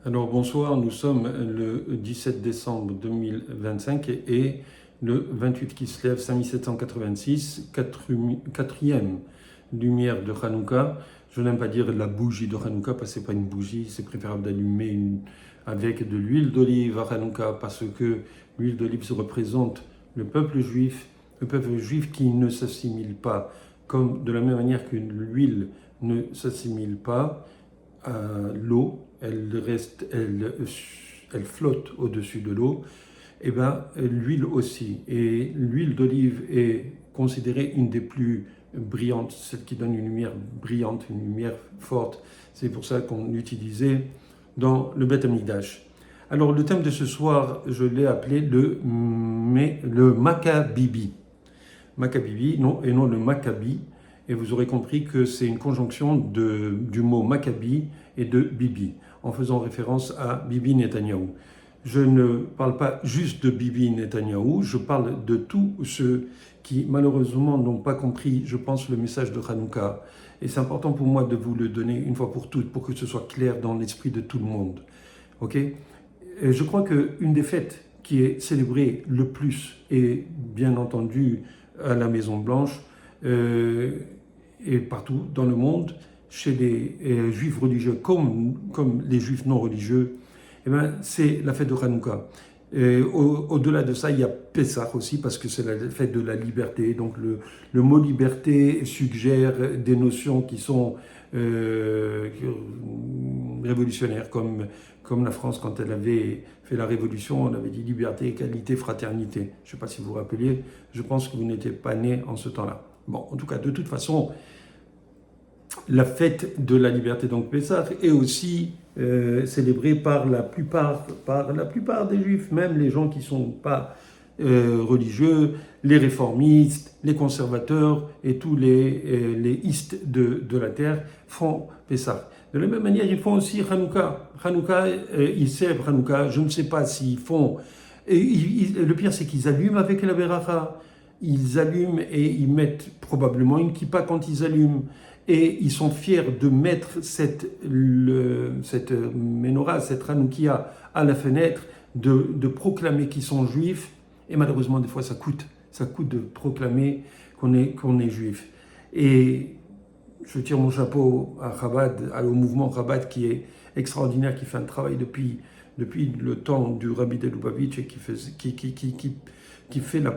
Alors bonsoir, nous sommes le 17 décembre 2025 et le 28 Kislev 5786, quatrième lumière de Hanouka. Je n'aime pas dire la bougie de Hanouka parce que ce n'est pas une bougie, c'est préférable d'allumer avec de l'huile d'olive à Hanouka parce que l'huile d'olive se représente le peuple juif qui ne s'assimile pas, comme de la même manière que l'huile ne s'assimile pas à l'eau, elle flotte au-dessus de l'eau, et bien l'huile aussi. Et l'huile d'olive est considérée une des plus brillantes, celle qui donne une lumière brillante, une lumière forte. C'est pour ça qu'on l'utilisait dans le Beth Amikdash. Alors le thème de ce soir, je l'ai appelé le Maccabibi. Maccabibi, non, et non le Maccabi. Et vous aurez compris que c'est une conjonction du mot Maccabi et de Bibi, en faisant référence à Bibi Netanyahou. Je ne parle pas juste de Bibi Netanyahou, je parle de tous ceux qui malheureusement n'ont pas compris, je pense, le message de Hanouka. Et c'est important pour moi de vous le donner une fois pour toutes, pour que ce soit clair dans l'esprit de tout le monde. Ok ? Et je crois qu'une des fêtes qui est célébrée le plus, et bien entendu à la Maison Blanche, et partout dans le monde, chez les juifs religieux comme les juifs non religieux, eh ben, c'est la fête de Hanouka. Au-delà de ça, il y a Pessah aussi, parce que c'est la fête de la liberté. Donc le mot liberté suggère des notions qui sont révolutionnaires, comme la France, quand elle avait fait la révolution, on avait dit liberté, égalité, fraternité. Je ne sais pas si vous vous rappeliez, je pense que vous n'étiez pas né en ce temps-là. Bon, en tout cas, de toute façon, la fête de la liberté, donc Pessah, est aussi célébrée par la plupart des juifs, même les gens qui ne sont pas religieux, les réformistes, les conservateurs et tous les istes de la terre font Pessah. De la même manière, ils font aussi Hanouka. Hanouka, ils célèbrent Hanouka. Je ne sais pas s'ils font. Le pire, c'est qu'ils allument avec la Beracha. Ils allument et ils mettent probablement une kippa quand ils allument. Et ils sont fiers de mettre cette menorah, cette Hanoukia à la fenêtre, de proclamer qu'ils sont juifs. Et malheureusement, des fois, ça coûte de proclamer qu'on est juif. Et je tire mon chapeau à Chabad, au mouvement Chabad qui est extraordinaire, qui fait un travail depuis le temps du Rabbi de Lubavitch et qui fait la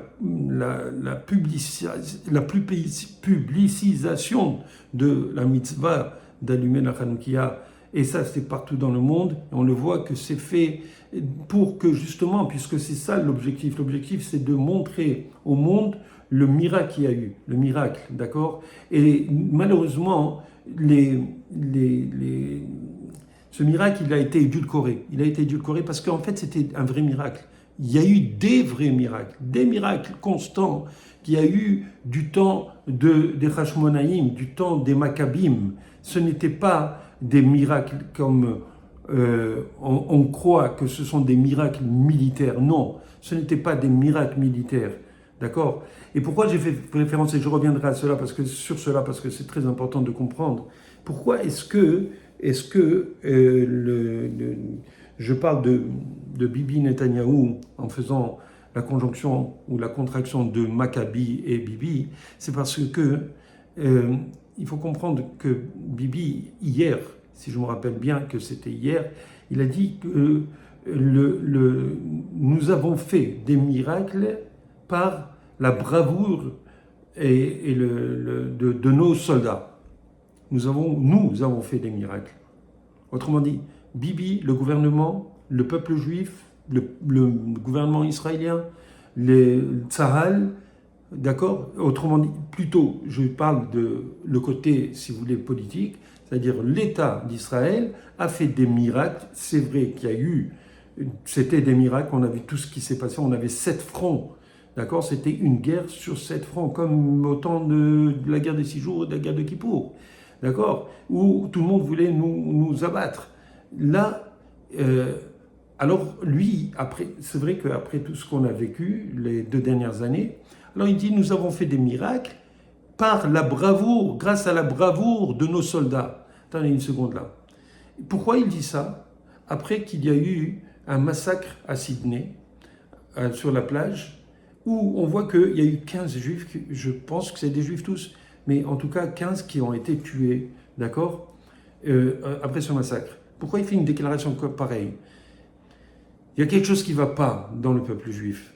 publicisation de la mitzvah d'allumer la Hanoukia. Et ça, c'est partout dans le monde. Et on le voit que c'est fait pour que justement, puisque c'est ça l'objectif. L'objectif, c'est de montrer au monde le miracle qu'il y a eu, le miracle, d'accord ? Et malheureusement, ce miracle, il a été édulcoré. Il a été édulcoré parce qu'en fait, c'était un vrai miracle. Il y a eu des vrais miracles, des miracles constants qu'il y a eu du temps des Hashmonaïm, du temps des Maccabim. Ce n'était pas des miracles comme on croit que ce sont des miracles militaires. Non, ce n'était pas des miracles militaires. D'accord ? Et pourquoi j'ai fait référence, et je reviendrai à cela parce que c'est très important de comprendre. Pourquoi est-ce que je parle de Bibi Netanyahou en faisant la conjonction ou la contraction de Maccabi et Bibi? C'est parce que il faut comprendre que Bibi, hier, si je me rappelle bien que c'était hier, il a dit que nous avons fait des miracles par la bravoure de nos soldats. Nous avons fait des miracles. Autrement dit, Bibi, le gouvernement, le peuple juif, le gouvernement israélien, les Tzahal, d'accord ? Autrement dit, plutôt, je parle de le côté, si vous voulez, politique, c'est-à-dire l'État d'Israël a fait des miracles. C'est vrai qu'il y a eu, c'était des miracles, on a vu tout ce qui s'est passé, on avait 7 fronts. D'accord ? C'était une guerre sur 7 fronts, comme au temps de la guerre des 6 jours et de la guerre de Kippour. D'accord ? Où tout le monde voulait nous abattre. Là, alors lui, c'est vrai qu'après tout ce qu'on a vécu les 2 dernières années, alors il dit, nous avons fait des miracles par la bravoure, grâce à la bravoure de nos soldats. Attendez une seconde là. Pourquoi il dit ça ? après qu'il y a eu un massacre à Sydney, sur la plage, où on voit qu'il y a eu 15 juifs, je pense que c'est des juifs tous, mais en tout cas 15 qui ont été tués, d'accord, après ce massacre. Pourquoi il fait une déclaration pareille? Il y a quelque chose qui ne va pas dans le peuple juif.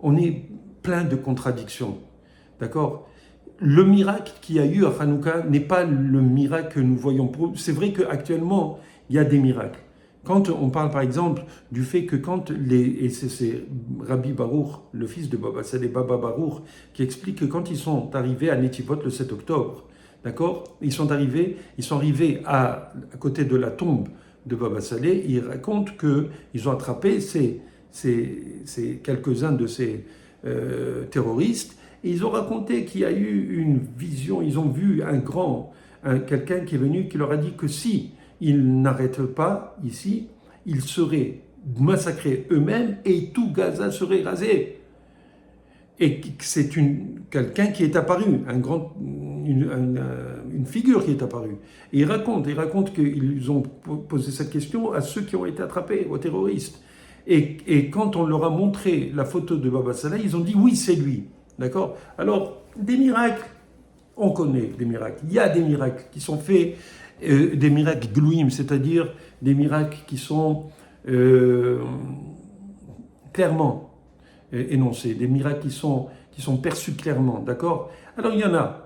On est plein de contradictions, d'accord? Le miracle qu'il y a eu à Hanouka n'est pas le miracle que nous voyons. C'est vrai qu'actuellement, il y a des miracles. Quand on parle par exemple du fait que quand et c'est Rabbi Baruch, le fils de Baba Saleh, Baba Baruch, qui explique que quand ils sont arrivés à Netivot le 7 octobre, d'accord, ils sont arrivés à côté de la tombe de Baba Saleh, ils racontent qu'ils ont attrapé quelques-uns de ces terroristes, et ils ont raconté qu'il y a eu une vision, ils ont vu quelqu'un qui est venu qui leur a dit que si ils n'arrêtent pas ici, ils seraient massacrés eux-mêmes et tout Gaza serait rasé. Et c'est quelqu'un qui est apparu, une figure qui est apparue. Et il raconte qu'ils ont posé cette question à ceux qui ont été attrapés, aux terroristes. Et quand on leur a montré la photo de Baba Saleh, ils ont dit oui, c'est lui. D'accord? Alors, des miracles, on connaît des miracles. Il y a des miracles qui sont faits, des miracles glouim, c'est-à-dire des miracles qui sont clairement énoncés, des miracles qui sont perçus clairement, d'accord? Alors il y en a,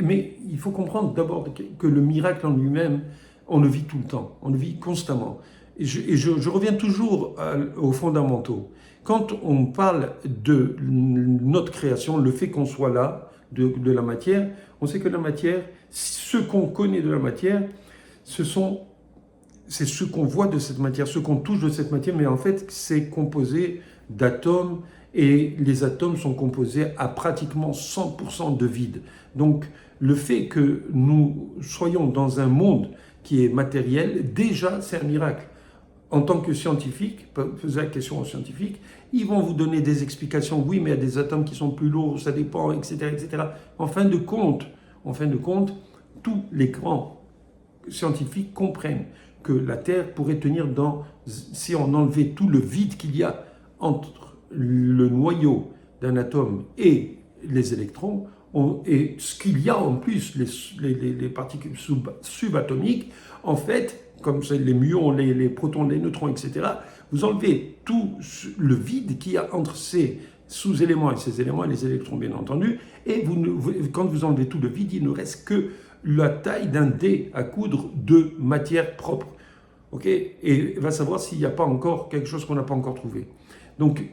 mais il faut comprendre d'abord que le miracle en lui-même, on le vit tout le temps, on le vit constamment. Et je reviens toujours aux fondamentaux. Quand on parle de notre création, le fait qu'on soit là, de la matière, on sait que la matière, ce qu'on connaît de la matière, c'est ce qu'on voit de cette matière, ce qu'on touche de cette matière, mais en fait, c'est composé d'atomes, et les atomes sont composés à pratiquement 100% de vide. Donc, le fait que nous soyons dans un monde qui est matériel, déjà, c'est un miracle. En tant que scientifique, posez la question aux scientifiques, ils vont vous donner des explications. Oui, mais il y a des atomes qui sont plus lourds, ça dépend, etc., etc. En fin de compte, tous les grands scientifiques comprennent que la Terre pourrait tenir si on enlevait tout le vide qu'il y a entre le noyau d'un atome et les électrons, et ce qu'il y a en plus, les particules subatomiques, en fait, comme c'est les muons, les protons, les neutrons, etc., vous enlevez tout le vide qu'il y a entre ces sous-éléments et ces éléments, et les électrons bien entendu, et quand vous enlevez tout le vide, il ne reste que la taille d'un dé à coudre de matière propre. Okay, et va savoir s'il n'y a pas encore quelque chose qu'on n'a pas encore trouvé. Donc,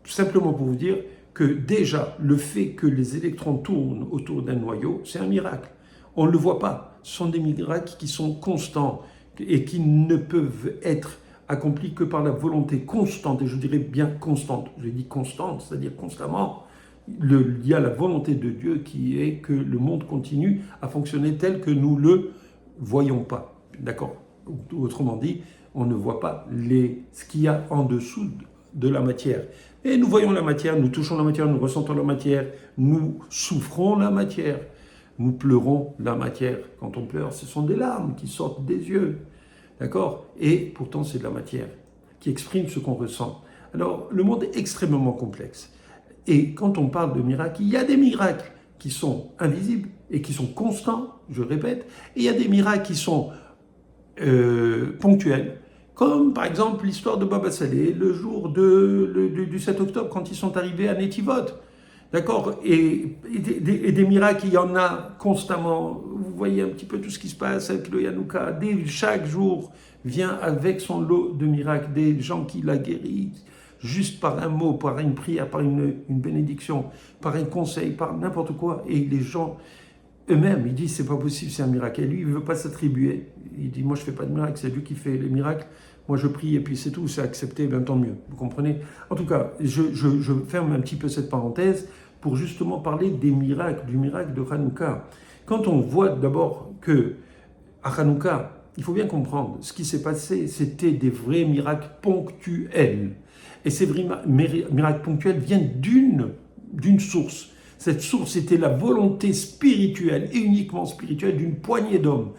simplement pour vous dire que déjà, le fait que les électrons tournent autour d'un noyau, c'est un miracle. On ne le voit pas. Ce sont des miracles qui sont constants et qui ne peuvent être accomplis que par la volonté constante, et je dirais bien constante. Je dis constante, c'est-à-dire constamment. Il y a la volonté de Dieu qui est que le monde continue à fonctionner tel que nous ne le voyons pas. D'accord? Autrement dit, on ne voit pas ce qu'il y a en dessous de la matière. Et nous voyons la matière, nous touchons la matière, nous ressentons la matière, nous souffrons la matière, nous pleurons la matière. Quand on pleure, ce sont des larmes qui sortent des yeux. D'accord? Et pourtant, c'est de la matière qui exprime ce qu'on ressent. Alors, le monde est extrêmement complexe. Et quand on parle de miracles, il y a des miracles qui sont invisibles et qui sont constants, je répète, et il y a des miracles qui sont ponctuels, comme par exemple l'histoire de Baba Saleh, le jour du 7 octobre, quand ils sont arrivés à Netivot. D'accord? Et des miracles, il y en a constamment. Vous voyez un petit peu tout ce qui se passe avec le Hanouka. Chaque jour vient avec son lot de miracles, des gens qui la guérissent, juste par un mot, par une prière, par une bénédiction, par un conseil, par n'importe quoi. Et les gens eux-mêmes, ils disent c'est pas possible, c'est un miracle. Et lui, il ne veut pas s'attribuer. Il dit moi je ne fais pas de miracle, c'est lui qui fait les miracles. Moi je prie et puis c'est tout, c'est accepté, bien tant mieux. Vous comprenez? En tout cas, je ferme un petit peu cette parenthèse pour justement parler des miracles, du miracle de Hanouka. Quand on voit d'abord que à Hanouka, il faut bien comprendre, ce qui s'est passé, c'était des vrais miracles ponctuels. Et ces vrais miracles ponctuels viennent d'une source. Cette source était la volonté spirituelle, et uniquement spirituelle, d'une poignée d'hommes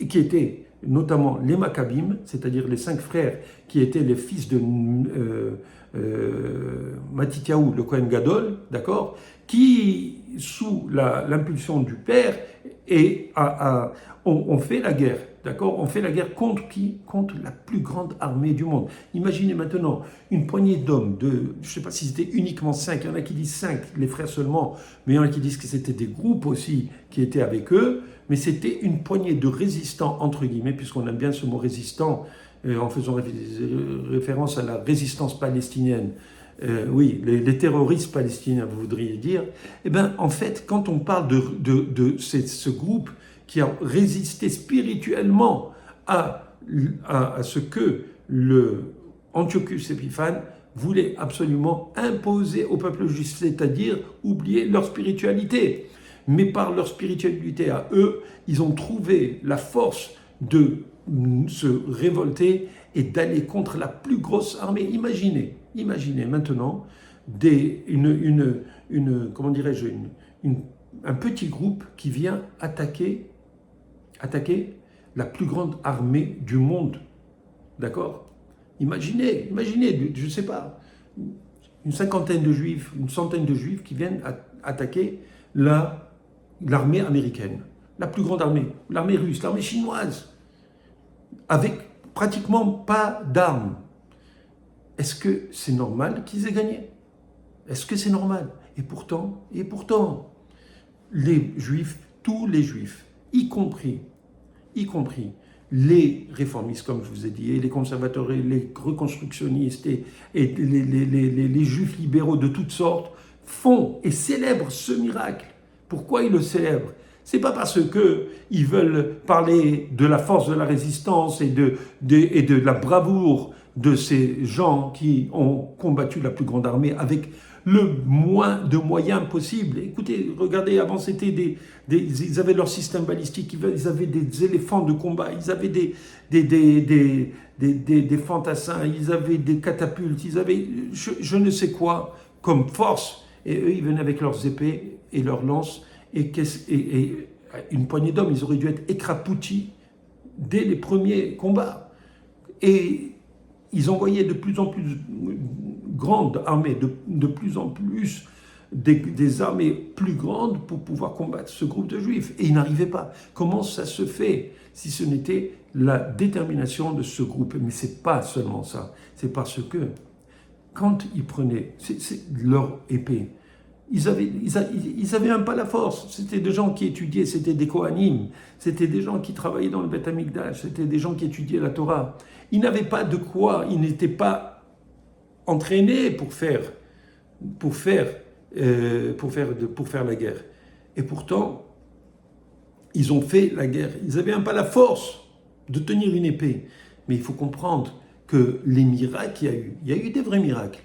qui étaient notamment les Maccabim, c'est-à-dire les 5 frères qui étaient les fils de Matityahu, le Kohen Gadol, d'accord, qui, sous l'impulsion du père, ont fait la guerre, d'accord, on fait la guerre contre qui? Contre la plus grande armée du monde. Imaginez maintenant une poignée d'hommes, je ne sais pas si c'était uniquement 5, il y en a qui disent 5, les frères seulement, mais il y en a qui disent que c'était des groupes aussi qui étaient avec eux, mais c'était une poignée de résistants, entre guillemets, puisqu'on aime bien ce mot résistant, en faisant référence à la résistance palestinienne. Oui, les terroristes palestiniens, vous voudriez dire. Eh bien, en fait, quand on parle de ce groupe qui a résisté spirituellement à ce que le Antiochus Épiphanes voulait absolument imposer au peuple juif, c'est-à-dire oublier leur spiritualité. Mais par leur spiritualité à eux, ils ont trouvé la force de se révolter et d'aller contre la plus grosse armée. Imaginez maintenant comment dirais-je, un petit groupe qui vient attaquer la plus grande armée du monde. D'accord? Imaginez, je ne sais pas, une cinquantaine de juifs, une centaine de juifs qui viennent attaquer l'armée américaine, la plus grande armée, l'armée russe, l'armée chinoise, avec pratiquement pas d'armes. Est-ce que c'est normal qu'ils aient gagné? Est-ce que c'est normal? Et pourtant, les juifs, tous les juifs, y compris les réformistes, comme je vous ai dit, et les conservateurs, et les reconstructionnistes, et les juifs libéraux de toutes sortes, font et célèbrent ce miracle. Pourquoi ils le célèbrent? C'est pas parce qu'ils veulent parler de la force de la résistance et de la bravoure de ces gens qui ont combattu la plus grande armée avec le moins de moyens possible. Écoutez, regardez, avant c'était ils avaient leur système balistique, ils avaient des éléphants de combat, ils avaient des fantassins, ils avaient des catapultes, ils avaient je ne sais quoi comme force. Et eux, ils venaient avec leurs épées et leurs lances, et une poignée d'hommes, ils auraient dû être écrapoutis dès les premiers combats. Et ils envoyaient de plus en plus grandes armées, de plus en plus des armées plus grandes pour pouvoir combattre ce groupe de juifs. Et ils n'arrivaient pas. Comment ça se fait si ce n'était la détermination de ce groupe? Mais ce n'est pas seulement ça. C'est parce que quand ils prenaient leur épée, ils avaient même pas la force. C'était des gens qui étudiaient, c'était des Kohanim, c'était des gens qui travaillaient dans le Beth Amikdash, c'était des gens qui étudiaient la Torah. Ils n'avaient pas de quoi, ils n'étaient pas entraînés pour faire la guerre. Et pourtant, ils ont fait la guerre. Ils n'avaient même pas la force de tenir une épée. Mais il faut comprendre que les miracles il y a eu des vrais miracles.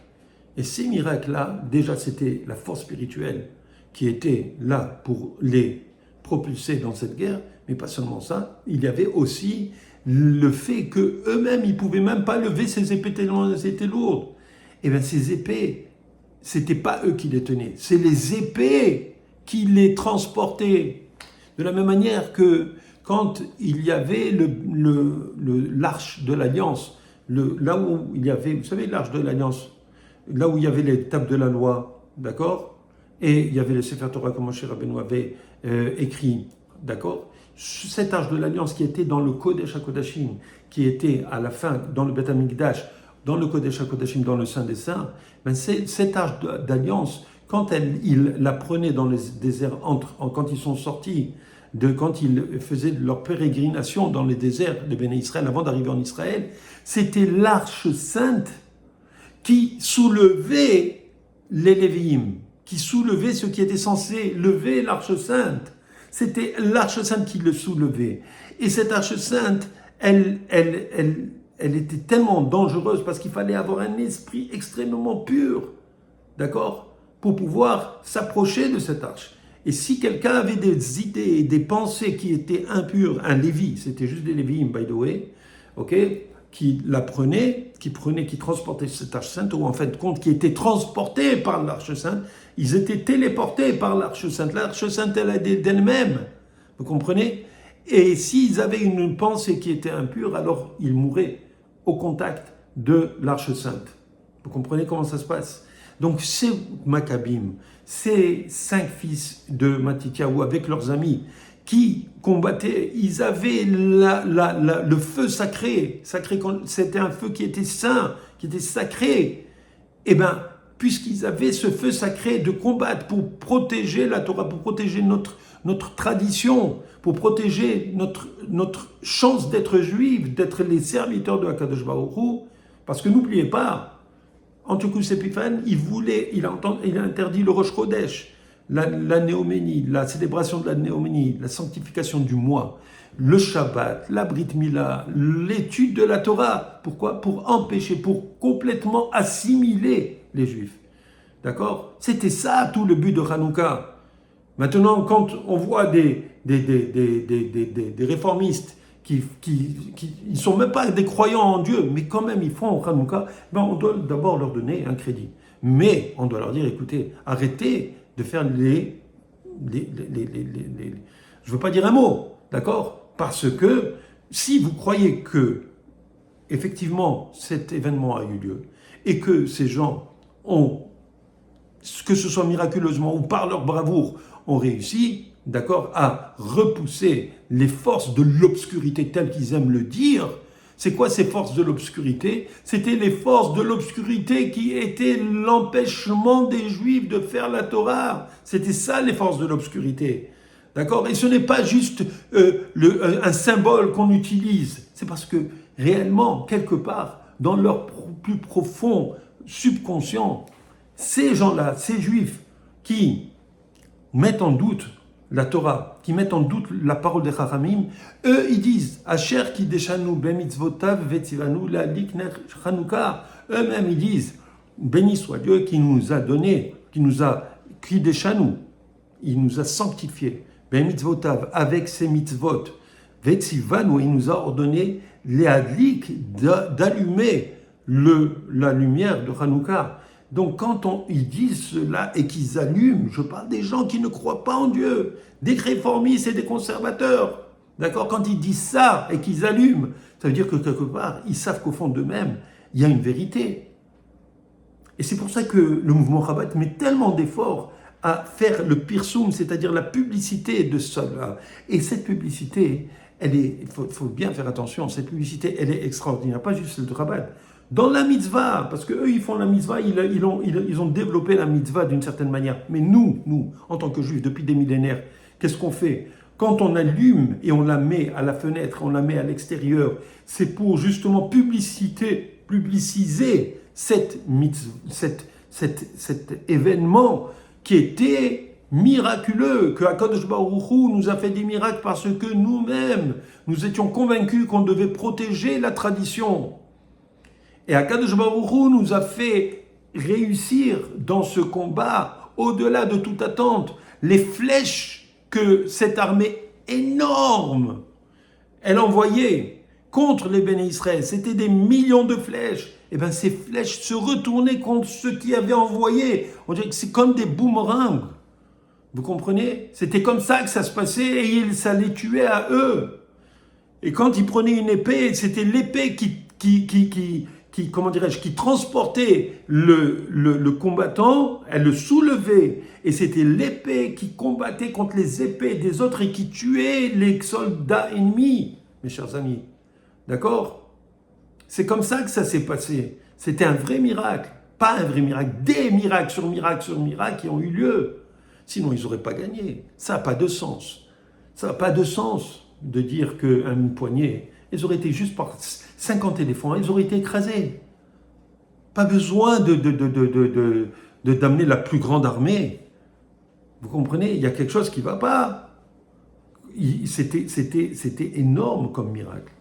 Et ces miracles-là, déjà, c'était la force spirituelle qui était là pour les propulser dans cette guerre, mais pas seulement ça, il y avait aussi le fait qu'eux-mêmes, ils ne pouvaient même pas lever ces épées tellement elles étaient lourdes. Et bien, ces épées, ce n'était pas eux qui les tenaient, c'est les épées qui les transportaient. De la même manière que quand il y avait l'arche de l'Alliance, là où il y avait, vous savez, l'arche de l'Alliance, là où il y avait les tables de la loi, d'accord? Et il y avait le Sefer Torah que Moshe Rabbeinu avait écrit, d'accord? Cette arche de l'Alliance qui était dans le Kodesh HaKodashim, qui était à la fin dans le Beth Amikdash, dans le Kodesh HaKodashim, dans le Saint des Saints, ben cette arche d'Alliance, quand ils la prenaient dans les déserts, quand ils sont sortis, quand ils faisaient leur pérégrination dans les déserts de Béné Israël avant d'arriver en Israël, c'était l'arche sainte qui soulevait les Lévi'im, qui soulevait ce qui était censé lever l'arche sainte. C'était l'arche sainte qui le soulevait. Et cette arche sainte, elle était tellement dangereuse parce qu'il fallait avoir un esprit extrêmement pur, d'accord, pour pouvoir s'approcher de cette arche. Et si quelqu'un avait des idées, des pensées qui étaient impures, un Lévi, c'était juste des Lévi'im, by the way, ok, qui transportait cette arche sainte, ou en fin de compte, qui était transporté par l'arche sainte, ils étaient téléportés par l'arche sainte. L'arche sainte, elle a d'elle-même, vous comprenez? Et s'ils avaient une pensée qui était impure, alors ils mouraient au contact de l'Arche Sainte. Vous comprenez comment ça se passe? Donc ces Maccabim, ces 5 fils de Matityahu avec leurs amis qui combattaient, ils avaient le feu sacré, c'était un feu qui était saint, qui était sacré. Eh bien, puisqu'ils avaient ce feu sacré de combattre pour protéger la Torah, pour protéger notre tradition, pour protéger notre chance d'être juifs, d'être les serviteurs de HaKadosh Baruch Hu, parce que n'oubliez pas, Antiochus Épiphanes, il a interdit le Rosh Chodesh, la néoménie, la célébration de la néoménie, la sanctification du mois, le Shabbat, la Brit Mila, l'étude de la Torah. Pourquoi? Pour empêcher, pour complètement assimiler les Juifs. D'accord? C'était ça tout le but de Hanouka. Maintenant, quand on voit des réformistes qui ne sont même pas des croyants en Dieu, mais quand même ils font Hanouka, ben on doit d'abord leur donner un crédit. Mais on doit leur dire, écoutez, arrêtez de faire je ne veux pas dire un mot, d'accord? Parce que si vous croyez que, effectivement, cet événement a eu lieu, et que ces gens ont, que ce soit miraculeusement ou par leur bravoure, ont réussi, d'accord, à repousser les forces de l'obscurité telles qu'ils aiment le dire. C'est quoi ces forces de l'obscurité? C'était les forces de l'obscurité qui étaient l'empêchement des Juifs de faire la Torah. C'était ça les forces de l'obscurité. D'accord? Et ce n'est pas juste un symbole qu'on utilise. C'est parce que réellement, quelque part, dans leur plus profond subconscient, ces gens-là, ces Juifs qui mettent en doute la Torah, qui mettent en doute la parole des Chachamim, eux, ils disent « Asher ki deshanu bemitzvotav vetzivanu la likner Chanukah ». Eux-mêmes, ils disent « Béni soit Dieu qui nous a donné, ki deshanu ». Il nous a sanctifiés, bemitzvotav, avec ses mitzvot, vetzivanu, il nous a ordonné les adlik d'allumer la lumière de Hanouka. Donc quand ils disent cela et qu'ils allument, je parle des gens qui ne croient pas en Dieu, des réformistes et des conservateurs. D'accord? Quand ils disent ça et qu'ils allument, ça veut dire que quelque part, ils savent qu'au fond d'eux-mêmes, il y a une vérité. Et c'est pour ça que le mouvement Chabad met tellement d'efforts à faire le pirsum, c'est-à-dire la publicité de cela. Et cette publicité, il faut bien faire attention, cette publicité, elle est extraordinaire, pas juste le Chabad. Dans la mitzvah, parce qu'eux, ils font la mitzvah, ils ont développé la mitzvah d'une certaine manière. Mais nous, en tant que juifs, depuis des millénaires, qu'est-ce qu'on fait? Quand on allume et on la met à la fenêtre, on la met à l'extérieur, c'est pour justement publiciser cet événement qui était miraculeux, que HaKadosh Baruch Hu nous a fait des miracles parce que nous-mêmes, nous étions convaincus qu'on devait protéger la tradition. Et HaKadosh Baruch Hu nous a fait réussir dans ce combat, au-delà de toute attente, les flèches que cette armée énorme, elle envoyait contre les Béné Israël. C'était des millions de flèches. Et bien ces flèches se retournaient contre ceux qui avaient envoyé. On dirait que c'est comme des boomerangs. Vous comprenez? C'était comme ça que ça se passait et ça les tuait à eux. Et quand ils prenaient une épée, c'était l'épée qui transportait le combattant, elle le soulevait, et c'était l'épée qui combattait contre les épées des autres et qui tuait les soldats ennemis, mes chers amis. D'accord? C'est comme ça que ça s'est passé. C'était un vrai miracle, pas un vrai miracle, des miracles sur miracles sur miracles qui ont eu lieu. Sinon, ils n'auraient pas gagné. Ça n'a pas de sens. Ça n'a pas de sens de dire qu'une poignée, ils auraient été juste par 50 éléphants, ils auraient été écrasés. Pas besoin d'amener la plus grande armée. Vous comprenez? Il y a quelque chose qui ne va pas. C'était énorme comme miracle.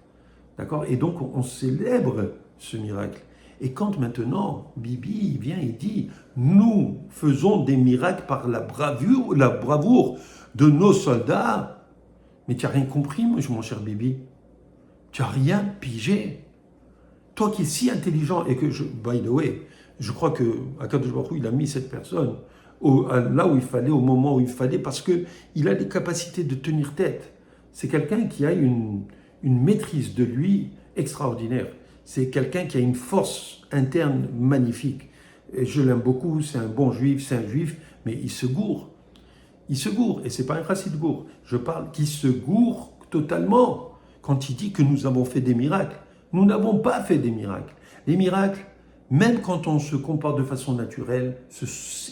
D'accord? Et donc, on célèbre ce miracle. Et quand maintenant, Bibi vient et dit « Nous faisons des miracles par la bravoure de nos soldats », mais tu n'as rien compris, mon cher Bibi. Tu n'as rien pigé. Toi qui es si intelligent et que, by the way, je crois que HaKadosh Baruch Hu, il a mis cette personne là où il fallait, au moment où il fallait, parce qu'il a les capacités de tenir tête. c'est quelqu'un qui a une maîtrise de lui extraordinaire. C'est quelqu'un qui a une force interne magnifique. Et je l'aime beaucoup, c'est un bon juif, c'est un juif, mais il se gourre. Il se gourre, et ce n'est pas un chassid gourre. Je parle qu'il se gourre totalement quand il dit que nous avons fait des miracles. Nous n'avons pas fait des miracles. Les miracles, même quand on se comporte de façon naturelle,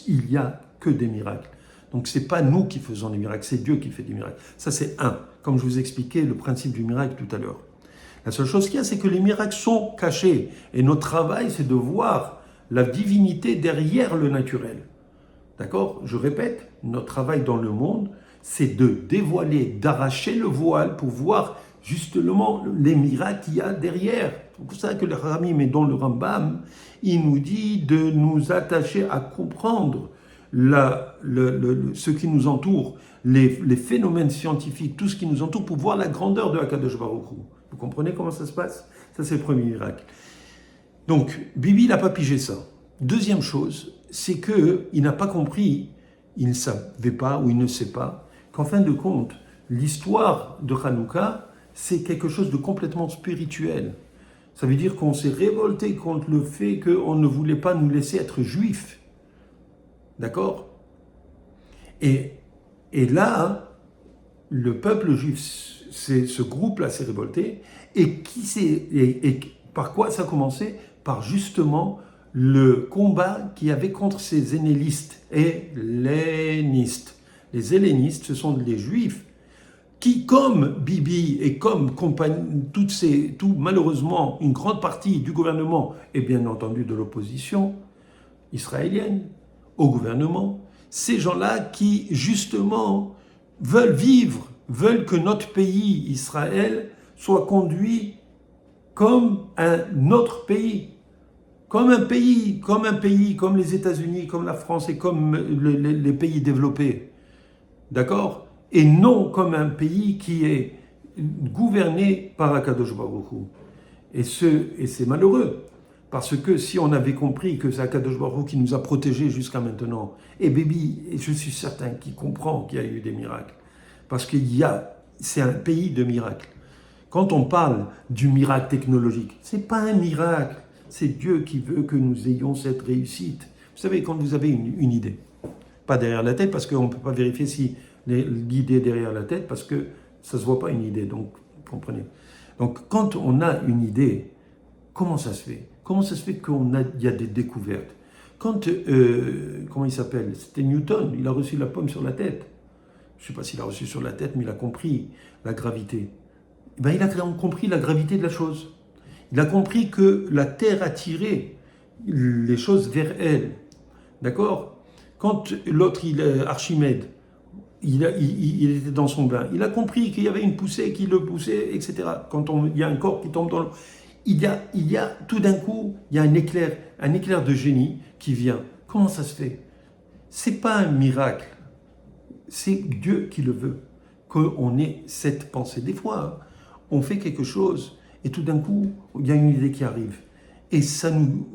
il n'y a que des miracles. Donc ce n'est pas nous qui faisons des miracles, c'est Dieu qui fait des miracles. Ça c'est un, comme je vous expliquais le principe du miracle tout à l'heure. La seule chose qu'il y a, c'est que les miracles sont cachés. Et notre travail, c'est de voir la divinité derrière le naturel. D'accord? Je répète, notre travail dans le monde, c'est de dévoiler, d'arracher le voile pour voir justement les miracles qu'il y a derrière. C'est pour ça que le Haramim et dans le Rambam, il nous dit de nous attacher à comprendre ce qui nous entoure, les phénomènes scientifiques, tout ce qui nous entoure pour voir la grandeur de Akadosh Baruch Hu. Vous comprenez comment ça se passe? Ça, c'est le premier miracle. Donc, Bibi n'a pas pigé ça. Deuxième chose, c'est qu'il n'a pas compris, il ne savait pas ou il ne sait pas, qu'en fin de compte, l'histoire de Hanouka, c'est quelque chose de complètement spirituel. Ça veut dire qu'on s'est révolté contre le fait qu'on ne voulait pas nous laisser être juifs. D'accord? Et là, le peuple juif, ce groupe-là s'est révolté. Et par quoi ça a commencé? Par justement le combat qu'il y avait contre ces hellénistes. Les hellénistes, ce sont les juifs qui, comme Bibi et comme malheureusement, une grande partie du gouvernement et bien entendu de l'opposition israélienne au gouvernement, ces gens-là qui justement veulent que notre pays, Israël, soit conduit comme un autre pays, comme les États-Unis, comme la France et comme les pays développés. D'accord? Et non comme un pays qui est gouverné par Akadosh Baruch Hu. Et c'est malheureux, parce que si on avait compris que c'est Akadosh Baruch Hu qui nous a protégés jusqu'à maintenant, et Bibi, je suis certain qu'il comprend qu'il y a eu des miracles, parce c'est un pays de miracles. Quand on parle du miracle technologique, ce n'est pas un miracle, c'est Dieu qui veut que nous ayons cette réussite. Vous savez, quand vous avez une idée, pas derrière la tête, parce qu'on ne peut pas vérifier si l'idée est derrière la tête, parce que ça ne se voit pas une idée, donc vous comprenez. Donc quand on a une idée, comment ça se fait? Comment ça se fait qu'il y a des découvertes? Quand, comment il s'appelle? C'était Newton, il a reçu la pomme sur la tête. Je ne sais pas s'il a reçu sur la tête, mais il a compris la gravité. Il a compris la gravité de la chose. Il a compris que la Terre attirait les choses vers elle. D'accord? Quand l'autre, Archimède, il était dans son bain, il a compris qu'il y avait une poussée qui le poussait, etc. Quand il y a un corps qui tombe dans l'eau, il y a tout d'un coup, il y a un éclair de génie qui vient. Comment ça se fait? C'est pas un miracle. C'est Dieu qui le veut, qu'on ait cette pensée. Des fois, on fait quelque chose et tout d'un coup, il y a une idée qui arrive. Et ça nous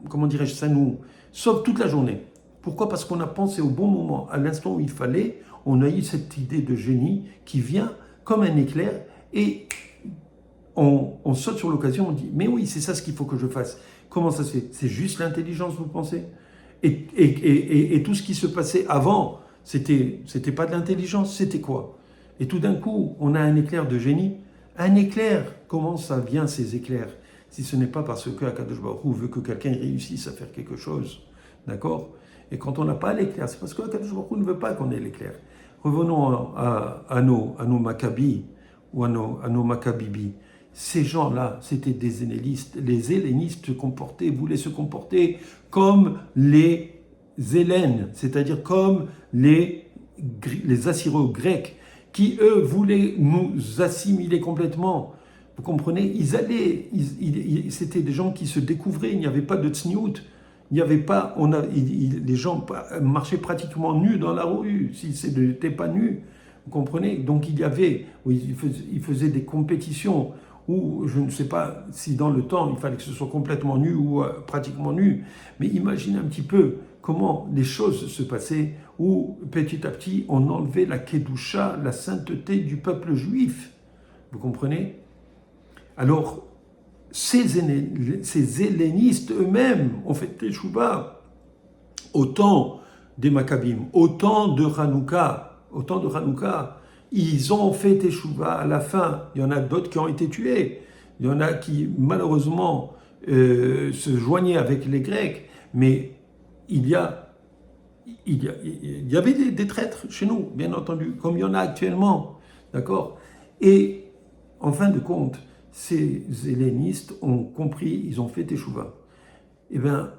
comment dirais-je, ça nous sauve toute la journée. Pourquoi? Parce qu'on a pensé au bon moment, à l'instant où il fallait, on a eu cette idée de génie qui vient comme un éclair et on saute sur l'occasion, on dit « mais oui, c'est ça ce qu'il faut que je fasse ». Comment ça se fait? C'est juste l'intelligence, vous pensez? Et tout ce qui se passait avant, c'était pas de l'intelligence, c'était quoi? Et tout d'un coup, on a un éclair de génie. Un éclair, comment ça vient ces éclairs? Si ce n'est pas parce que Akadosh Baruch Hu veut que quelqu'un réussisse à faire quelque chose, d'accord? Et quand on n'a pas l'éclair, c'est parce que Akadosh Baruch Hu ne veut pas qu'on ait l'éclair. Revenons à nos Maccabis ou à nos Maccabibi. Ces gens-là, c'était des hellénistes. Les hellénistes voulaient se comporter comme les Hellènes, c'est-à-dire comme les Assyro-Grecs, qui, eux, voulaient nous assimiler complètement. Vous comprenez? C'était des gens qui se découvraient, il n'y avait pas de tsniout, il n'y avait pas, les gens marchaient pratiquement nus dans la rue, si ce n'était pas nus. Vous comprenez? Donc ils faisaient des compétitions où je ne sais pas si dans le temps il fallait que ce soit complètement nu ou pratiquement nu, mais imaginez un petit peu comment les choses se passaient, où petit à petit on enlevait la Kedusha, la sainteté du peuple juif. Vous comprenez? Alors, ces hellénistes eux-mêmes ont fait Teshuvah au temps des Maccabim, au temps de Hanouka, ils ont fait Teshuvah à la fin. Il y en a d'autres qui ont été tués. Il y en a qui, malheureusement, se joignaient avec les Grecs. Mais il y avait des traîtres chez nous, bien entendu, comme il y en a actuellement. D'accord? Et, en fin de compte, ces hellénistes ont compris, ils ont fait Teshuvah. Eh bien,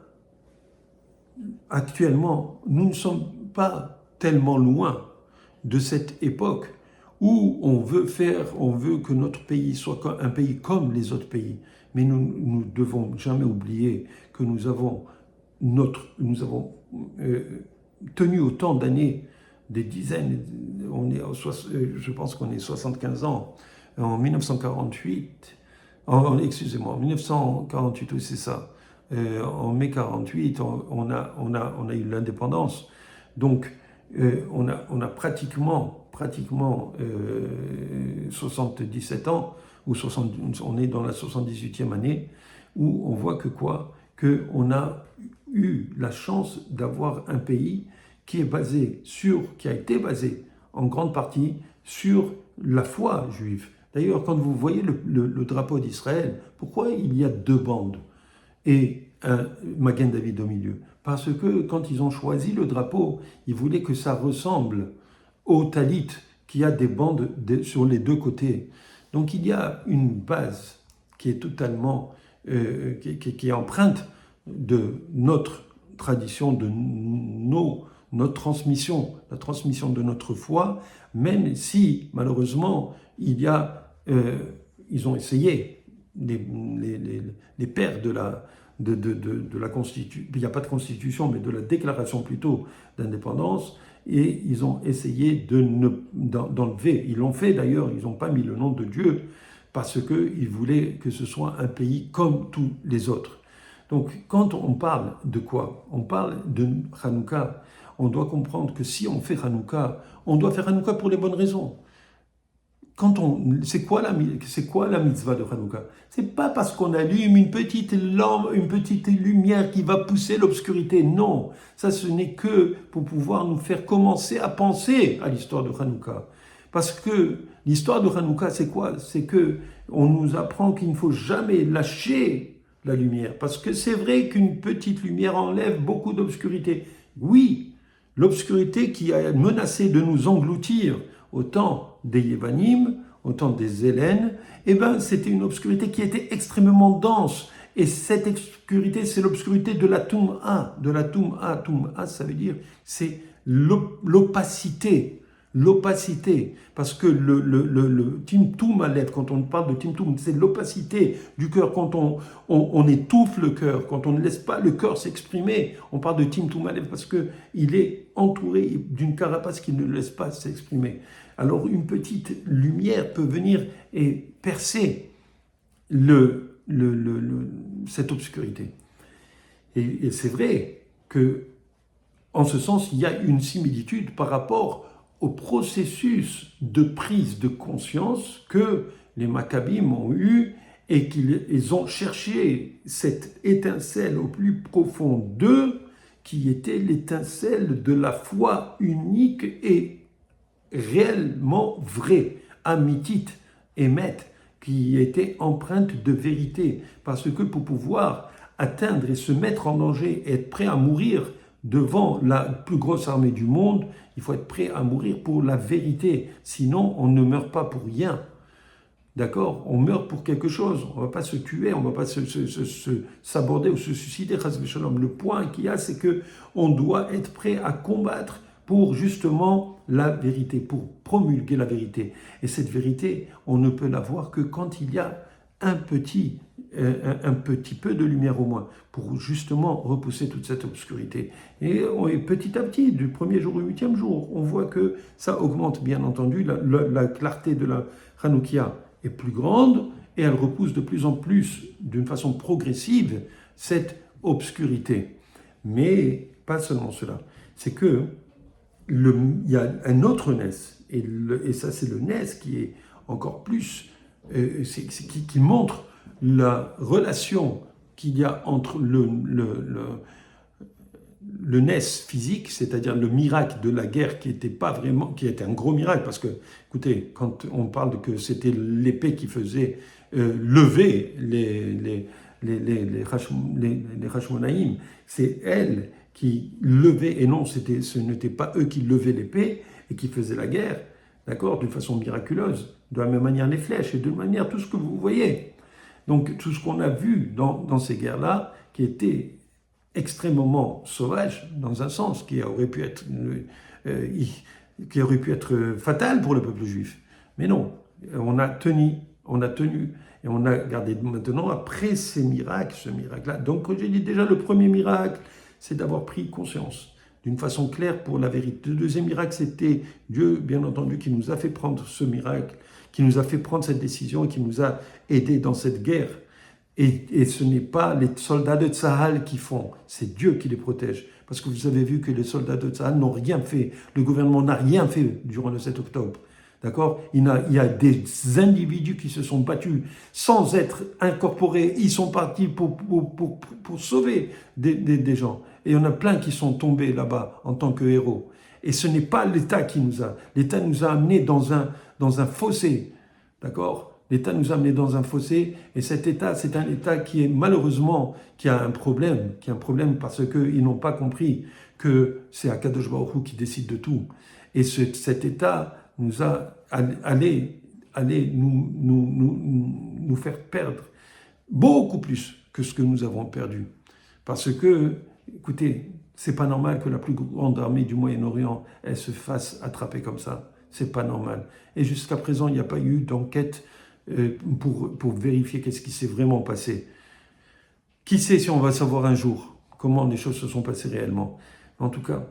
actuellement, nous ne sommes pas tellement loin de cette époque où on veut que notre pays soit un pays comme les autres pays. Mais nous ne devons jamais oublier que nous avons tenu autant d'années, des dizaines, je pense qu'on est 75 ans, en 1948, excusez-moi, en 1948, oui c'est ça, en mai 48, on a eu l'indépendance. Donc, on a pratiquement 77 ans, ou on est dans la 78e année, où on voit qu'on a eu la chance d'avoir un pays qui a été basé en grande partie sur la foi juive. D'ailleurs, quand vous voyez le drapeau d'Israël, pourquoi il y a deux bandes et un Magen David au milieu? Parce que quand ils ont choisi le drapeau, ils voulaient que ça ressemble au talit, qui a des bandes sur les deux côtés. Donc il y a une base qui est totalement, qui est empreinte de notre tradition, de notre transmission, la transmission de notre foi, même si malheureusement ils ont essayé, les pères de la Constitution, il n'y a pas de Constitution, mais de la déclaration plutôt d'indépendance, et ils ont essayé d'enlever, ils l'ont fait d'ailleurs, ils n'ont pas mis le nom de Dieu, parce qu'ils voulaient que ce soit un pays comme tous les autres. Donc quand on parle de quoi? On parle de Hanouka. On doit comprendre que si on fait Hanouka, on doit faire Hanouka pour les bonnes raisons. C'est quoi la mitzvah de Hanouka? C'est pas parce qu'on allume une petite lampe, une petite lumière qui va pousser l'obscurité. Non, ça ce n'est que pour pouvoir nous faire commencer à penser à l'histoire de Hanouka. Parce que l'histoire de Hanouka, c'est quoi? C'est que on nous apprend qu'il ne faut jamais lâcher la lumière. Parce que c'est vrai qu'une petite lumière enlève beaucoup d'obscurité. Oui, l'obscurité qui a menacé de nous engloutir au temps des Yévanim, au temps des Hélènes, eh ben, c'était une obscurité qui était extrêmement dense. Et cette obscurité, c'est l'obscurité de la Toum'a. De la Toum'a. Toum'a, ça veut dire, c'est l'opacité. L'opacité, parce que le Timtoum Aleph, quand on parle de Timtoum, c'est l'opacité du cœur, quand on étouffe le cœur, quand on ne laisse pas le cœur s'exprimer. On parle de Timtoum Aleph parce qu'il est entouré d'une carapace qui ne le laisse pas s'exprimer. Alors une petite lumière peut venir et percer cette obscurité. Et c'est vrai que, en ce sens, il y a une similitude par rapport au processus de prise de conscience que les Maccabim ont eu et qu'ils ont cherché cette étincelle au plus profond d'eux, qui était l'étincelle de la foi unique et réellement vraie, amitit, émet, qui était empreinte de vérité. Parce que pour pouvoir atteindre et se mettre en danger et être prêt à mourir devant la plus grosse armée du monde, il faut être prêt à mourir pour la vérité. Sinon, on ne meurt pas pour rien. D'accord? On meurt pour quelque chose. On ne va pas se tuer, on ne va pas s'aborder ou se suicider. Le point qu'il y a, c'est qu'on doit être prêt à combattre pour justement la vérité, pour promulguer la vérité. Et cette vérité, on ne peut l'avoir que quand il y a un petit peu de lumière au moins, pour justement repousser toute cette obscurité. Et petit à petit, du premier jour au 8e jour, on voit que ça augmente, bien entendu, la clarté de la Hanoukia est plus grande, et elle repousse de plus en plus, d'une façon progressive, cette obscurité. Mais pas seulement cela, c'est que il y a un autre Nes, et ça c'est le Nes qui est encore plus, qui montre la relation qu'il y a entre le Nes physique, c'est-à-dire le miracle de la guerre qui était pas vraiment, qui était un gros miracle, parce que, écoutez, quand on parle que c'était l'épée qui faisait lever les Hashmonaïm, c'est elle qui levait, et non, ce n'était pas eux qui levaient l'épée et qui faisaient la guerre, d'accord, d'une façon miraculeuse, de la même manière les flèches, et de la même manière tout ce que vous voyez. Donc tout ce qu'on a vu dans ces guerres-là, qui était extrêmement sauvage, dans un sens, qui aurait pu être fatal pour le peuple juif. Mais non, on a tenu, et on a gardé maintenant, après ces miracles, ce miracle-là. Donc, j'ai dit déjà, le premier miracle, c'est d'avoir pris conscience d'une façon claire pour la vérité. Le deuxième miracle, c'était Dieu, bien entendu, qui nous a fait prendre ce miracle, qui nous a fait prendre cette décision et qui nous a aidés dans cette guerre. Et ce n'est pas les soldats de Tsahal qui font, c'est Dieu qui les protège. Parce que vous avez vu que les soldats de Tsahal n'ont rien fait, le gouvernement n'a rien fait durant le 7 octobre. D'accord ? Il y a des individus qui se sont battus sans être incorporés, ils sont partis pour sauver des gens. Et il y en a plein qui sont tombés là-bas en tant que héros. Et ce n'est pas l'État qui nous a. L'État nous a amenés dans un fossé. D'accord ? L'État nous a amenés dans un fossé, et cet État, c'est un État qui est malheureusement, qui a un problème parce qu'ils n'ont pas compris que c'est Akadosh Baruch Hu qui décide de tout. Et cet État nous a allé nous faire perdre beaucoup plus que ce que nous avons perdu. Parce que, écoutez, c'est pas normal que la plus grande armée du Moyen-Orient, elle se fasse attraper comme ça. C'est pas normal. Et jusqu'à présent, il n'y a pas eu d'enquête pour vérifier qu'est-ce qui s'est vraiment passé. Qui sait si on va savoir un jour comment les choses se sont passées réellement. En tout cas,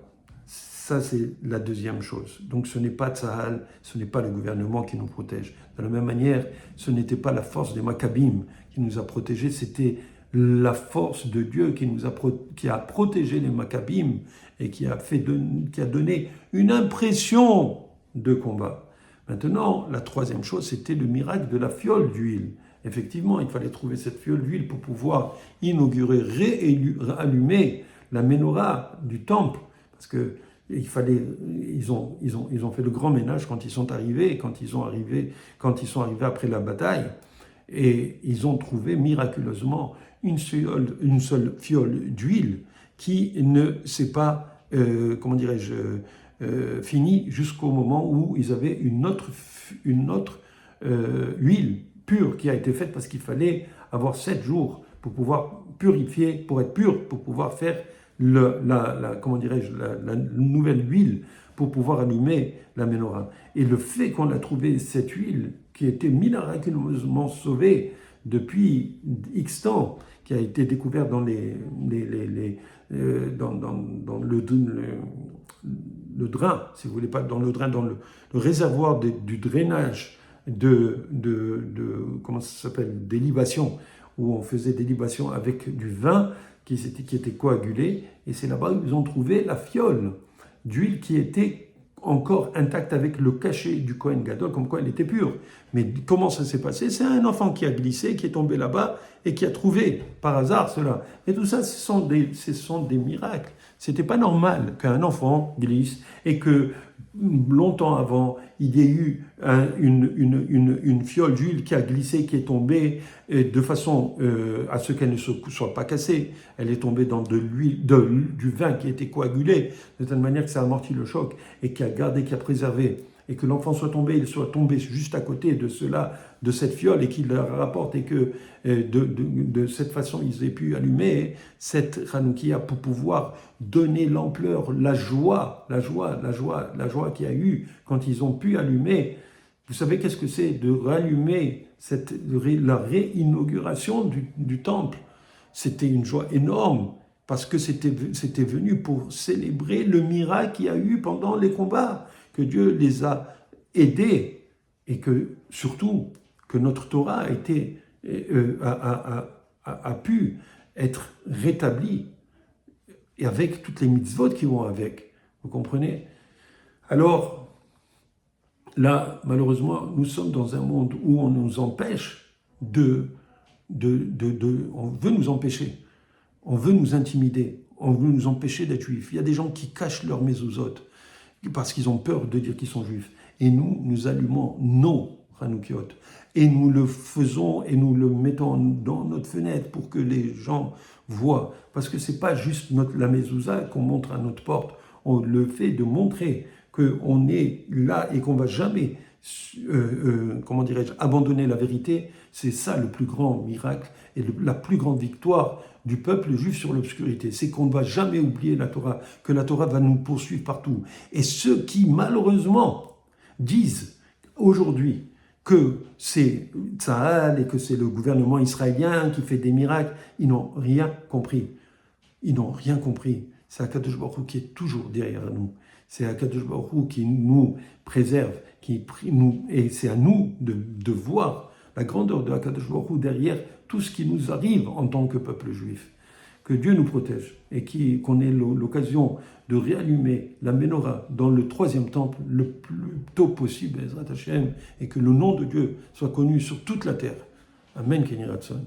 ça c'est la deuxième chose. Donc ce n'est pas Tsahal, ce n'est pas le gouvernement qui nous protège. De la même manière, ce n'était pas la force des Maccabim qui nous a protégés, c'était la force de Dieu qui a protégé les Maccabim et qui a donné une impression de combat. Maintenant, la troisième chose, c'était le miracle de la fiole d'huile. Effectivement, il fallait trouver cette fiole d'huile pour pouvoir inaugurer, réallumer la menorah du temple. Parce que ils ont fait le grand ménage quand ils sont arrivés, quand ils sont arrivés après la bataille. Et ils ont trouvé miraculeusement une seule fiole d'huile qui ne s'est pas, fini jusqu'au moment où ils avaient une autre huile pure qui a été faite parce qu'il fallait avoir 7 jours pour pouvoir purifier, pour être pur, pour pouvoir faire la nouvelle huile pour pouvoir allumer la menorah. Et le fait qu'on a trouvé cette huile qui était miraculeusement sauvée depuis X temps, qui a été découverte dans le drain, si vous voulez pas, dans le drain, dans le réservoir du drainage comment ça s'appelle, des libations, où on faisait des libations avec du vin qui était coagulé, et c'est là-bas où ils ont trouvé la fiole d'huile qui était encore intacte avec le cachet du Kohen Gadol, comme quoi elle était pure. Mais comment ça s'est passé? C'est un enfant qui a glissé, qui est tombé là-bas et qui a trouvé par hasard cela. Et tout ça, ce sont des miracles. C'était pas normal qu'un enfant glisse et que longtemps avant, il y ait eu une fiole d'huile qui a glissé, qui est tombée de façon à ce qu'elle ne soit pas cassée. Elle est tombée dans du vin qui était coagulé, de telle manière que ça a amorti le choc et qui a gardé, qui a préservé. Et que l'enfant soit tombé, il soit tombé juste à côté de cette fiole et qu'il la rapporte et que de cette façon ils aient pu allumer cette Hanoukia pour pouvoir donner l'ampleur, la joie qu'il y a eu quand ils ont pu allumer. Vous savez qu'est-ce que c'est de rallumer la réinauguration du temple? C'était une joie énorme parce que c'était venu pour célébrer le miracle qu'il y a eu pendant les combats, que Dieu les a aidés et que surtout que notre Torah a pu être rétablie et avec toutes les mitzvot qui vont avec. Vous comprenez? Alors, là, malheureusement, nous sommes dans un monde où on nous empêche on veut nous empêcher, on veut nous intimider, on veut nous empêcher d'être juifs. Il y a des gens qui cachent leur mezuzot parce qu'ils ont peur de dire qu'ils sont juifs. Et nous allumons nos Hanoukiot. Et nous le faisons et nous le mettons dans notre fenêtre pour que les gens voient. Parce que ce n'est pas juste la mezouza qu'on montre à notre porte. On le fait de montrer qu'on est là et qu'on ne va jamais, comment dirais-je, abandonner la vérité. C'est ça le plus grand miracle et la plus grande victoire du peuple juif sur l'obscurité. C'est qu'on ne va jamais oublier la Torah, que la Torah va nous poursuivre partout. Et ceux qui, malheureusement, disent aujourd'hui que c'est Tsahal et que c'est le gouvernement israélien qui fait des miracles, ils n'ont rien compris. Ils n'ont rien compris. C'est Akadosh Baruch Hu qui est toujours derrière nous. C'est Akadosh Baruch Hu qui nous préserve, et c'est à nous de voir la grandeur de Akadosh Baruch Hu derrière tout ce qui nous arrive en tant que peuple juif. Que Dieu nous protège et qu'on ait l'occasion de réallumer la menorah dans le 3e temple le plus tôt possible, Ezrat Hashem, et que le nom de Dieu soit connu sur toute la terre. Amen, Kenny Ratson.